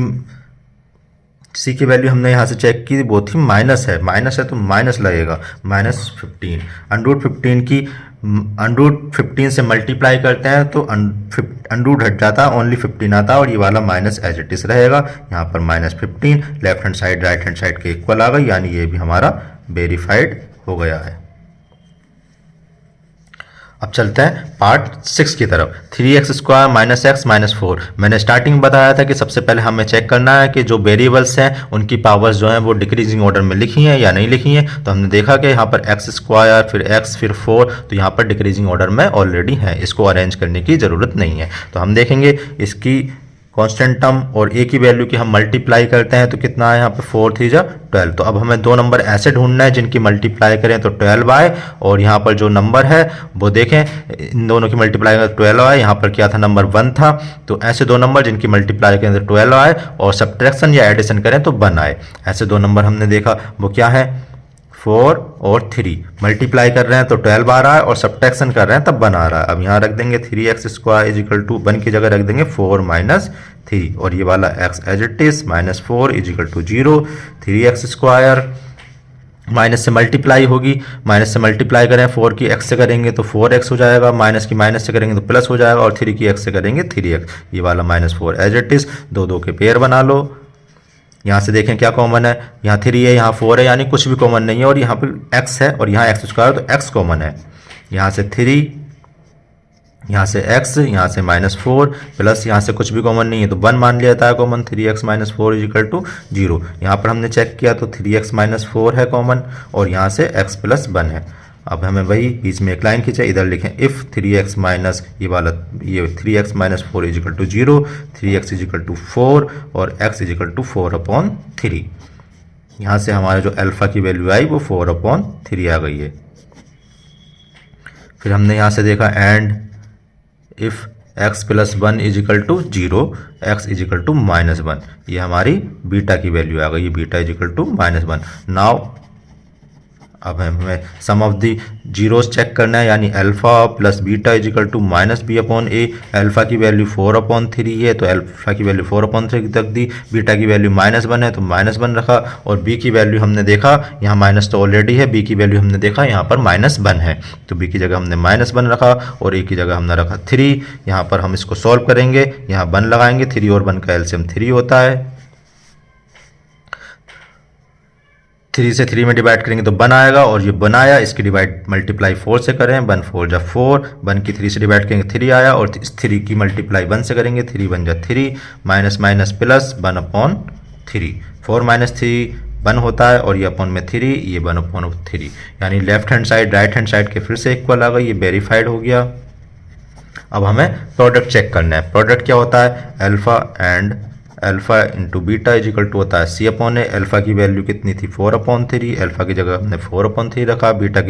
सी की वैल्यू हमने यहाँ से चेक की वो थी माइनस है तो माइनस लगेगा -15। √15 से मल्टीप्लाई करते हैं तो अंडरूट हट जाता है, ओनली 15 आता है और ये वाला माइनस एज इट इज रहेगा। यहाँ पर -15 left hand side right hand side के इक्वल आ गई, यानी ये भी हमारा वेरीफाइड हो गया है। अब चलते हैं पार्ट 6 की तरफ। 3x square minus x minus 4। मैंने स्टार्टिंग में बताया था कि सबसे पहले हमें चेक करना है कि जो वेरिएबल्स हैं उनकी पावर्स जो हैं वो डिक्रीजिंग ऑर्डर में लिखी हैं या नहीं लिखी हैं। तो हमने देखा कि यहाँ पर एक्स स्क्वायर फिर x फिर 4, तो यहाँ पर डिक्रीजिंग ऑर्डर में ऑलरेडी है, इसको अरेंज करने की ज़रूरत नहीं है। तो हम देखेंगे इसकी कांस्टेंट टर्म और a की वैल्यू की हम मल्टीप्लाई करते हैं तो कितना है यहाँ पे 4 3 जा 12। तो अब हमें दो नंबर ऐसे ढूंढना है जिनकी मल्टीप्लाई करें तो 12 आए, और यहाँ पर जो नंबर है वो देखें इन दोनों की मल्टीप्लाई करें तो 12 आए। यहाँ पर क्या था नंबर 1 था, तो ऐसे दो नंबर जिनकी मल्टीप्लाई करें तो 12 आए और सब्ट्रैक्शन या एडिशन करें तो 1 आए। ऐसे दो नंबर हमने देखा वो क्या है 4 और 3। मल्टीप्लाई कर रहे हैं तो 12 आ रहा है और सब्ट्रैक्शन कर रहे हैं तब 1 आ रहा है। अब यहाँ रख देंगे 3x square is equal to 1 की जगह रख देंगे 4 माइनस 3 और ये वाला x as it is -4 is equal to 0। 3x square minus से मल्टीप्लाई होगी, माइनस से मल्टीप्लाई करें 4 की x से करेंगे तो 4x हो जाएगा, माइनस की माइनस से करेंगे तो प्लस हो जाएगा और 3 की x से करेंगे 3x। ये वाला -4 एज इट इज, दो दो के पेयर बना लो। यहाँ से देखें क्या कॉमन है, यहाँ 3 है यहाँ 4 है, यानी कुछ भी कॉमन नहीं है, और यहाँ पर x है और यहाँ x स्क्वायर तो x कॉमन है। यहाँ से 3, यहाँ से x, यहाँ से -4 प्लस यहाँ से कुछ भी कॉमन नहीं है तो 1 मान लिया था common. 3x - 4 is equal to 0। यहाँ पर हमने चेक किया तो 3x - 4 है कॉमन और यहाँ से x + 1 है। अब हमें वही बीच में एक लाइन खींचे, इधर लिखें इफ़ 3x माइनस ये 3x - 4 is equal to 0, 3x is equal to 4 और x इज इक्वल टू 4/3। यहाँ से हमारा जो अल्फा की वैल्यू आई वो 4/3 आ गई है। फिर हमने यहाँ से देखा and if x + 1 is equal to 0, x is equal to -1। ये हमारी बीटा की वैल्यू आ गई, beta is equal to -1। Now अब हमें sum of the zeros check करना है, यानी alpha plus beta is equal to -b/a। Alpha की वैल्यू 4/3 है तो अल्फा की वैल्यू 4/3 तक दी, बीटा की वैल्यू -1 है तो -1 रखा, और b की वैल्यू हमने देखा यहाँ माइनस तो ऑलरेडी है, b की वैल्यू हमने देखा यहाँ पर -1 है तो b की जगह हमने -1 रखा और a की जगह हमने रखा 3। यहाँ पर हम इसको सॉल्व करेंगे, यहाँ 1 लगाएंगे, 3 और 1 का एलसीएम 3 होता है। 3 से 3 में डिवाइड करेंगे तो 1 आएगा और ये 1 आया, इसकी डिवाइड मल्टीप्लाई 4 से करें, 1 4 जा 4, 1 की 3 से डिवाइड करेंगे 3 आया और इस 3 की मल्टीप्लाई 1 से करेंगे, 3 1 जा 3, माइनस माइनस प्लस 1/3, 4 - 3 1 होता है और ये अपॉन में 3, ये 1/3, यानी left hand side right hand side के फिर से इक्वल आ गई, ये वेरीफाइड हो गया। अब हमें प्रोडक्ट चेक करना है। प्रोडक्ट क्या होता है, alpha and alpha into beta is equal to होता है सी अपॉन ए। अल्फा की वैल्यू कितनी थी 4/3, अल्फा की जगह हमने 4/3 रखा। बीटा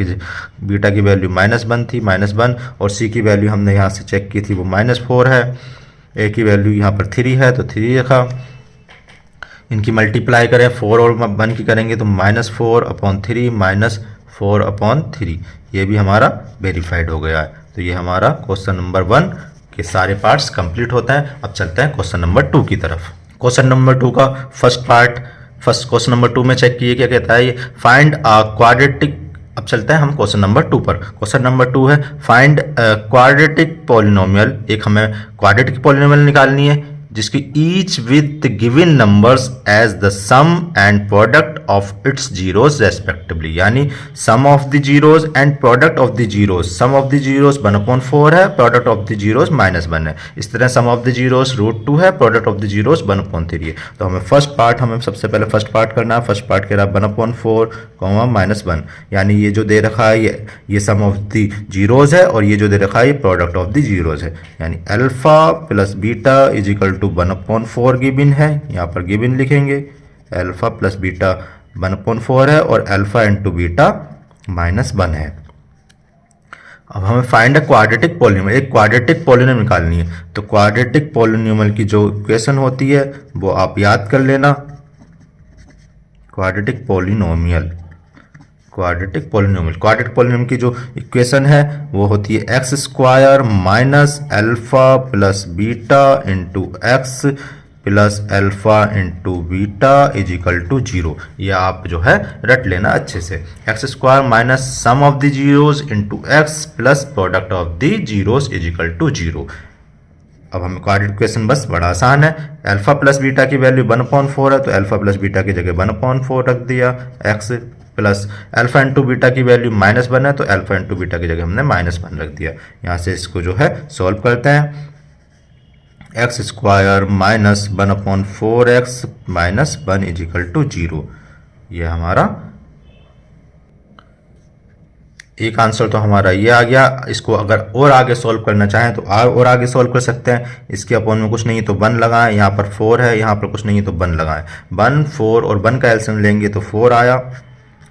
की वैल्यू -1 थी, -1, और सी की वैल्यू हमने यहाँ से चेक की थी वो -4 है। ए की वैल्यू यहाँ पर 3 है तो 3 रखा। इनकी मल्टीप्लाई करें 4 और 1 की करेंगे तो -4/3 -4/3, ये भी हमारा वेरीफाइड हो गया है। तो ये हमारा क्वेश्चन नंबर 1 के सारे पार्ट्स कंप्लीट होते हैं। अब चलते हैं क्वेश्चन नंबर 2 की तरफ। क्वेश्चन नंबर 2 का फर्स्ट क्वेश्चन नंबर 2 में चेक किए क्या कहता है, ये फाइंड अ क्वाड्रेटिक। अब चलते हैं हम क्वेश्चन नंबर 2 पर। क्वेश्चन नंबर 2 है फाइंड क्वाड्रेटिक पॉलिनोमियल। एक हमें क्वाड्रेटिक पॉलिनोमियल निकालनी है जिसकी each with given numbers as the sum and product of its zeros respectively, यानी sum of the zeros and product of the zeros. Sum of the zeros 1/4 है, product of the zeros -1 है। इस तरह सम of the zeros √2 है, product of the zeros 1/3 है। तो हमें सबसे पहले फर्स्ट पार्ट करना है। फर्स्ट पार्ट कह रहा है 1/4, -1, यानी ये जो दे रखा है ये सम ऑफ द जीरोस है, और ये जो दे रखा है ये प्रोडक्ट ऑफ द जीरोस है। यानी alpha plus beta is equal to 1/4 given है, यहाँ पर गिवन लिखेंगे। अल्फा प्लस बीटा 1/4 है और अल्फा इंटू बीटा -1 है। अब हमें फाइंड अ क्वाड्रेटिक पॉलिनोमियल, एक क्वाड्रेटिक पॉलिनोमियल निकालनी है। तो क्वाड्रेटिक पॉलिनोमियल की जो इक्वेशन होती है वो आप याद कर लेना। क्वाड्रेटिक पॉलिनोमियल की जो इक्वेशन है वो होती है x² minus alpha plus beta into x plus alpha into beta is equal to 0। यह आप जो है रट लेना अच्छे से। x² minus sum of the zeros into x plus product of the zeros is equal to 0। अब हमें क्वाड्रेटिक इक्वेशन बस बड़ा आसान है। अल्फा प्लस बीटा की वैल्यू 1/4 है तो अल्फा प्लस बीटा की जगह 1/4 रख दिया, x plus alpha into beta की वैल्यू -1 है तो अल्फा इंटू बीटा की जगह हमने -1 रख दिया। यहाँ से इसको जो है सॉल्व करते हैं। x² minus 1/4x -1 is equal to 0। ये हमारा एक आंसर तो हमारा ये आ गया। इसको अगर और आगे सॉल्व करना चाहें तो और आगे सॉल्व कर सकते हैं। इसके अपॉन में कुछ नहीं है तो 1 लगाएं, यहाँ पर 4 है, यहाँ पर कुछ नहीं है तो 1 लगाएं। 1, 4 और 1 का एलसीएम लेंगे तो 4 आया।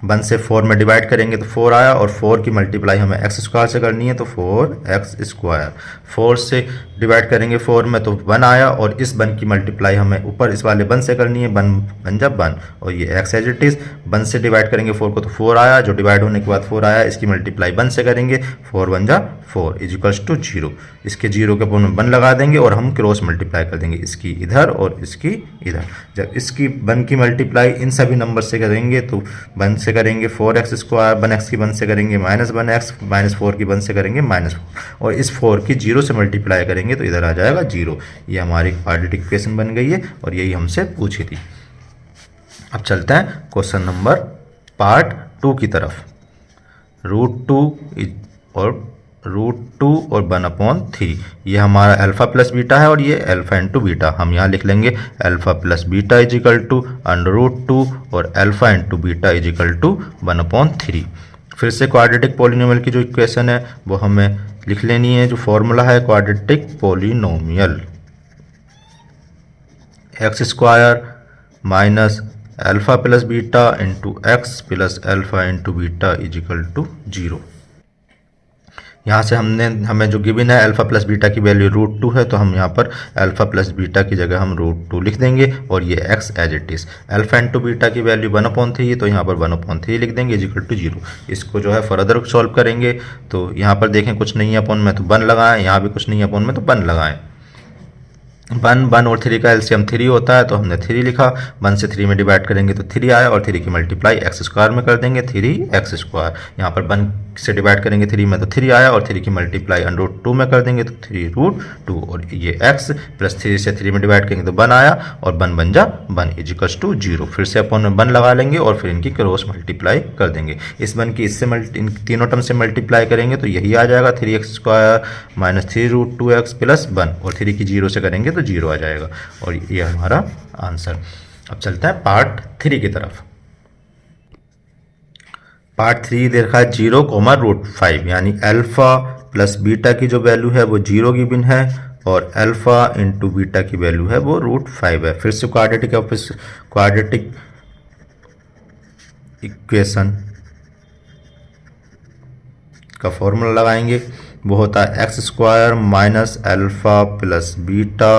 1 से 4 में डिवाइड करेंगे तो 4 आया, और 4 की मल्टीप्लाई हमें x² से करनी है तो 4x²। 4 से डिवाइड करेंगे 4 में तो 1 आया, और इस 1 की मल्टीप्लाई हमें ऊपर इस वाले 1 से करनी है। 1 जब 1 और ये x एज इट इज़। 1 से डिवाइड करेंगे 4 को तो 4 आया, जो डिवाइड होने के बाद 4 आया, इसकी मल्टीप्लाई 1 से करेंगे। 4 1 जा 4 इज इक्वल्स टू 0। इसके 0 के अपॉन में 1 लगा देंगे और हम क्रॉस मल्टीप्लाई कर देंगे, इसकी इधर और इसकी इधर। जब इसकी 1 की मल्टीप्लाई इन सभी नंबर से करेंगे तो 1 से करेंगे 4x², 1x की 1 से करेंगे -1x, -4 की 1 से करेंगे -4, और इस 4 की 0 से मल्टीप्लाई करेंगे तो इधर आ जाएगा 0। ये हमारी क्वाड्रेटिक इक्वेशन बन गई है और यही हमसे पूछी थी। अब चलते हैं क्वेश्चन नंबर पार्ट 2 की तरफ। √2 और 1/3 ये हमारा अल्फा प्लस बीटा है और ये अल्फा इंटू बीटा। हम यहाँ लिख लेंगे alpha plus beta is equal to √2 और alpha into beta is equal to 1/3। फिर से क्वाड्रेटिक पॉलिनोमियल की जो इक्वेशन है वो हमें लिख लेनी है। जो फॉर्मूला है quadratic polynomial, x² minus alpha plus beta into x plus alpha into beta is equal to 0। यहाँ से हमें जो गिवन है अल्फा प्लस बीटा की वैल्यू √2 है, तो हम यहाँ पर अल्फा प्लस बीटा की जगह हम √2 लिख देंगे और ये x as it is. Alpha into beta की वैल्यू 1/3 है तो यहाँ पर 1/3 लिख देंगे इज इक्वल टू 0। इसको जो है फर्दर सॉल्व करेंगे तो यहाँ पर देखें कुछ नहीं है अपॉन में तो 1 लगाएं, यहाँ भी कुछ नहीं है अपॉन में तो 1 लगाएं। 1 और 3 का एलसीएम 3 होता है तो हमने 3 लिखा। 1 से 3 में डिवाइड करेंगे तो 3 आया, और 3 की मल्टीप्लाई x² में कर देंगे 3x²। यहाँ पर 1 से डिवाइड करेंगे 3 में तो 3 आया, और 3 की मल्टीप्लाई √2 में कर देंगे तो 3√2, और ये x प्लस 3 से 3 में डिवाइड करेंगे तो 1 आया, और 1 1 जा 1 इज इक्वल्स टू 0। फिर से अपॉन में 1 लगा लेंगे और फिर इनकी क्रॉस मल्टीप्लाई कर देंगे। इस 1 की इससे इन तीनों टर्म से मल्टीप्लाई करेंगे तो यही आ जाएगा 3x² माइनस 3√2x प्लस 1, और 3 की 0 से करेंगे तो 0 आ जाएगा, और ये हमारा आंसर। अब चलते हैं पार्ट 3 की तरफ। पार्ट 3 देखा है 0, √5 यानी अल्फा प्लस बीटा की जो वैल्यू है वो 0 गिवन है और अल्फ़ा इंटू बीटा की वैल्यू है वो √5 है। फिर से क्वाड्रेटिक इक्वेशन का फॉर्मूला लगाएंगे। वो होता है x² minus alpha plus beta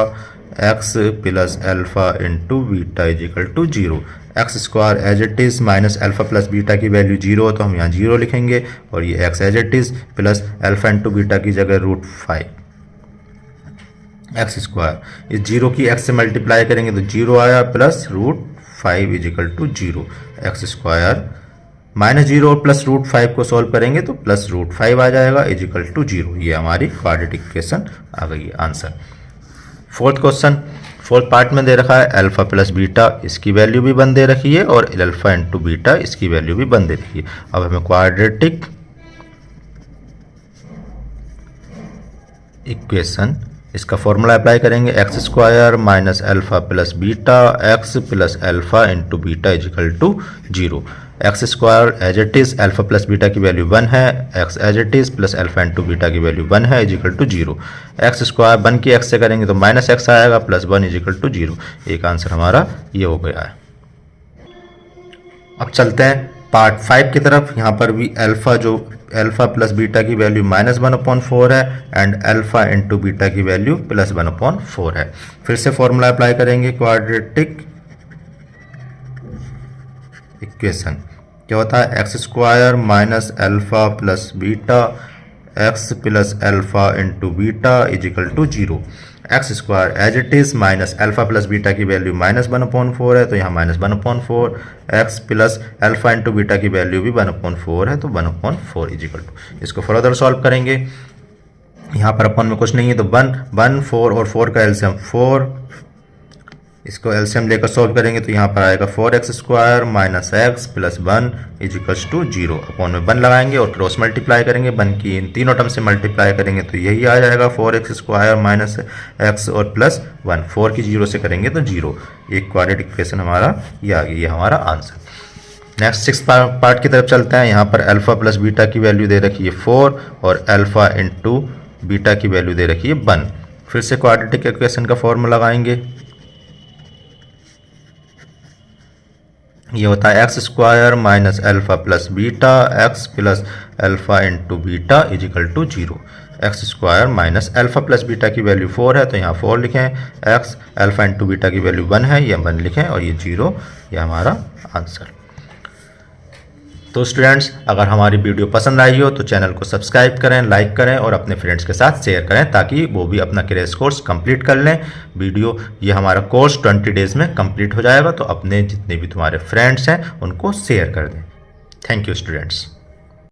x plus alpha into beta is equal to 0। x² as it is minus alpha plus beta की वैल्यू 0 है तो हम यहाँ 0 लिखेंगे और ये x as it is plus alpha into beta की जगह √5 x²। इस 0 की x से मल्टीप्लाई करेंगे तो 0 आया plus √5 is equal to 0। x² minus 0 और प्लस √5 को सॉल्व करेंगे तो प्लस √5 आ जाएगा इज इक्वल टू 0। ये हमारी क्वाड्रेटिक इक्वेशन आ गई है answer. Fourth question, fourth part में दे रखा है अल्फ़ा प्लस बीटा, इसकी वैल्यू भी 1 दे रखी है और अल्फ़ा इंटू बीटा इसकी वैल्यू भी 1 दे रखी है। अब हमें क्वाड्रेटिक इक्वेशन इसका फॉर्मूला अप्लाई करेंगे। x² minus alpha plus beta x plus alpha into beta is equal to 0। x² as it is alpha plus beta की वैल्यू 1 है, x as it is plus alpha into beta की value 1 है is equal to 0। x² 1 की x से करेंगे तो minus x आएगा plus 1 is equal to 0। एक आंसर हमारा ये हो गया है। अब चलते हैं पार्ट 5 की तरफ। यहाँ पर भी अल्फ़ा प्लस बीटा की वैल्यू -1/4 है एंड अल्फ़ा इंटू बीटा की वैल्यू +1/4 है। फिर से फॉर्मूला अप्लाई करेंगे क्वाड्रेटिक इक्वेशन। क्या होता है x² minus alpha plus beta x plus alpha into beta is equal to 0। x² as it is minus alpha plus beta की वैल्यू -1/4 है तो यहाँ -1/4, x plus alpha into beta की value भी 1/4 है तो 1/4 इज इक्वल टू। इसको further solve करेंगे। यहाँ पर अपन में कुछ नहीं है तो 1, 4 और 4 का एलसीएम 4, इसको एलसीएम लेकर सॉल्व करेंगे तो यहाँ पर आएगा 4x² minus x plus 1 is equals to 0। Upon में 1 लगाएंगे और क्रॉस मल्टीप्लाई करेंगे। 1 की इन तीनों टर्म से मल्टीप्लाई करेंगे तो यही आ जाएगा 4x² माइनस x और प्लस 1। 4 की 0 से करेंगे तो 0। एक क्वाड्रेटिक इक्वेशन हमारा ये आ गई, ये हमारा आंसर। नेक्स्ट 6 पार्ट की तरफ चलते हैं। यहाँ पर अल्फ़ा प्लस बीटा की वैल्यू दे रखी है 4 और अल्फ़ा इंटू बीटा की वैल्यू दे रखी है 1। फिर से क्वाड्रेटिक इक्वेशन का फॉर्मूला लगाएंगे। ये होता है x² minus alpha plus beta x plus alpha into beta is equal to 0। x² minus alpha plus beta की वैल्यू 4 है तो यहाँ 4 लिखें, x अल्फ़ा इंटू बीटा की वैल्यू 1 है, ये 1 लिखें और ये 0, ये हमारा आंसर। तो स्टूडेंट्स, अगर हमारी वीडियो पसंद आई हो तो चैनल को सब्सक्राइब करें, लाइक करें और अपने फ्रेंड्स के साथ शेयर करें ताकि वो भी अपना क्रैश कोर्स कंप्लीट कर लें। ये हमारा कोर्स 20 डेज़ में कंप्लीट हो जाएगा तो अपने जितने भी तुम्हारे फ्रेंड्स हैं उनको शेयर कर दें। Thank you students.